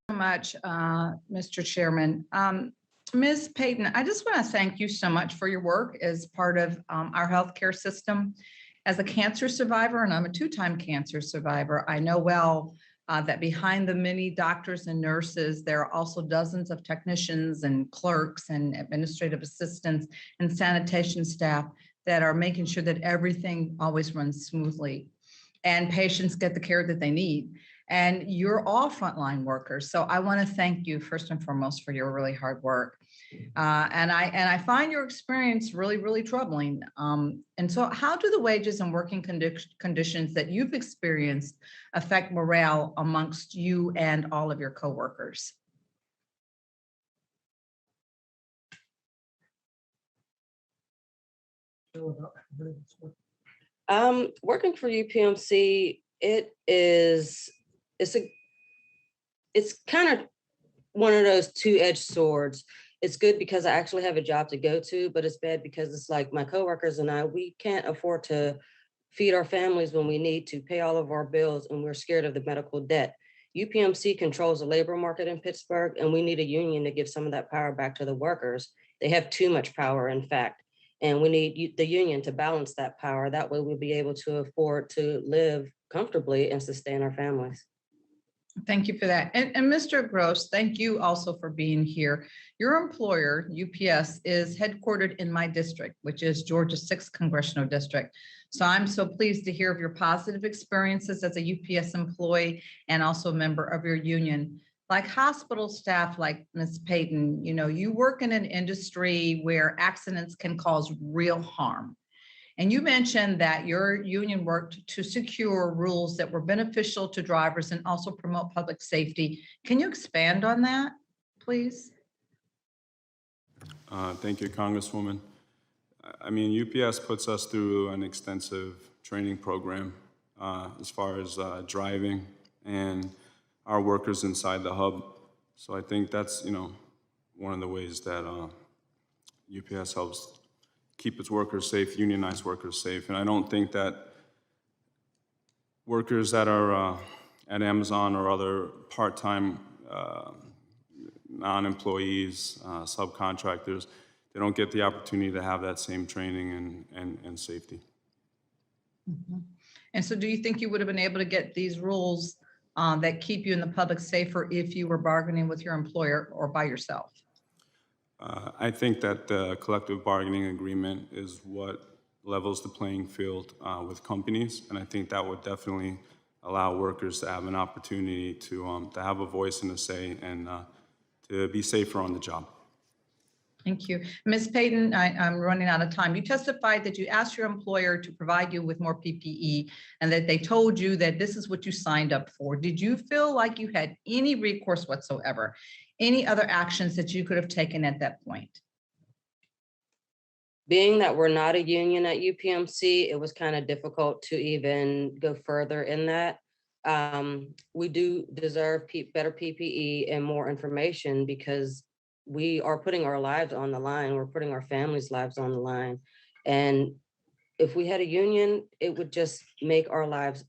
Much, Mr. Chairman. Ms. Payton, I just want to thank you so much for your work as part of our healthcare system. As a cancer survivor, and I'm a two-time cancer survivor, I know well that behind the many doctors and nurses, there are also dozens of technicians and clerks and administrative assistants and sanitation staff that are making sure that everything always runs smoothly and patients get the care that they need. And you're all frontline workers. So I want to thank you first and foremost for your really hard work. And I find your experience really, really troubling. And so how do the wages and working conditions that you've experienced affect morale amongst you and all of your coworkers? Working for UPMC, it's kind of one of those two-edged swords. It's good because I actually have a job to go to, but it's bad because it's like my coworkers and we can't afford to feed our families when we need to pay all of our bills, and we're scared of the medical debt. UPMC controls the labor market in Pittsburgh, and we need a union to give some of that power back to the workers. They have too much power, in fact, and we need the union to balance that power. That way we'll be able to afford to live comfortably and sustain our families. Thank you for that. And Mr. Gross, thank you also for being here. Your employer, UPS, is headquartered in my district, which is Georgia's 6th Congressional District. So I'm so pleased to hear of your positive experiences as a UPS employee and also a member of your union. Like hospital staff, like Ms. Payton, you work in an industry where accidents can cause real harm. And you mentioned that your union worked to secure rules that were beneficial to drivers and also promote public safety. Can you expand on that, please? Thank you, Congresswoman. I mean, UPS puts us through an extensive training program as far as driving and our workers inside the hub. So I think that's, one of the ways that UPS helps keep its workers safe, unionize workers safe. And I don't think that workers that are at Amazon or other part-time non-employees, subcontractors, they don't get the opportunity to have that same training and safety. Mm-hmm. And so do you think you would have been able to get these rules that keep you in the public safer if you were bargaining with your employer or by yourself? I think that the collective bargaining agreement is what levels the playing field with companies, and I think that would definitely allow workers to have an opportunity to have a voice and a say and to be safer on the job. Thank you. Ms. Payton, I'm running out of time. You testified that you asked your employer to provide you with more PPE and that they told you that this is what you signed up for. Did you feel like you had any recourse whatsoever? Any other actions that you could have taken at that point? Being that we're not a union at UPMC, it was kind of difficult to even go further in that. We do deserve better PPE and more information because we are putting our lives on the line. We're putting our families' lives on the line. And if we had a union, it would just make our lives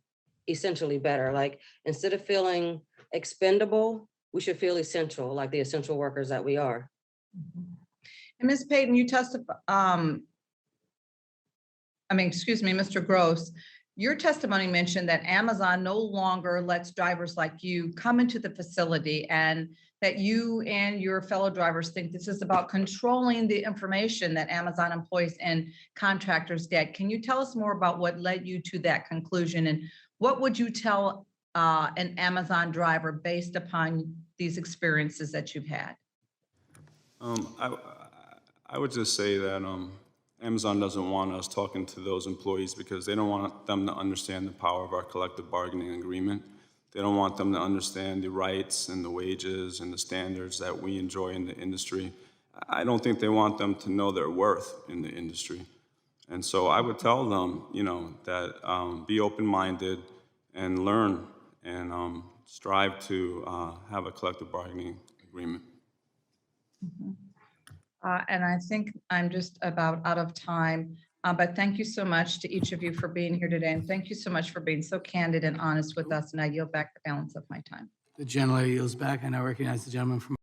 essentially better. Like instead of feeling expendable, we should feel essential, like the essential workers that we are. And Ms. Payton, you testified, Mr. Gross, your testimony mentioned that Amazon no longer lets drivers like you come into the facility and that you and your fellow drivers think this is about controlling the information that Amazon employees and contractors get. Can you tell us more about what led you to that conclusion, and what would you tell an Amazon driver based upon these experiences that you've had? I would just say that Amazon doesn't want us talking to those employees because they don't want them to understand the power of our collective bargaining agreement. They don't want them to understand the rights and the wages and the standards that we enjoy in the industry. I don't think they want them to know their worth in the industry. And so I would tell them, that be open-minded and learn and strive to have a collective bargaining agreement. Mm-hmm. And I think I'm just about out of time. But thank you so much to each of you for being here today. And thank you so much for being so candid and honest with us. And I yield back the balance of my time. The gentlelady yields back. I now recognize the gentleman from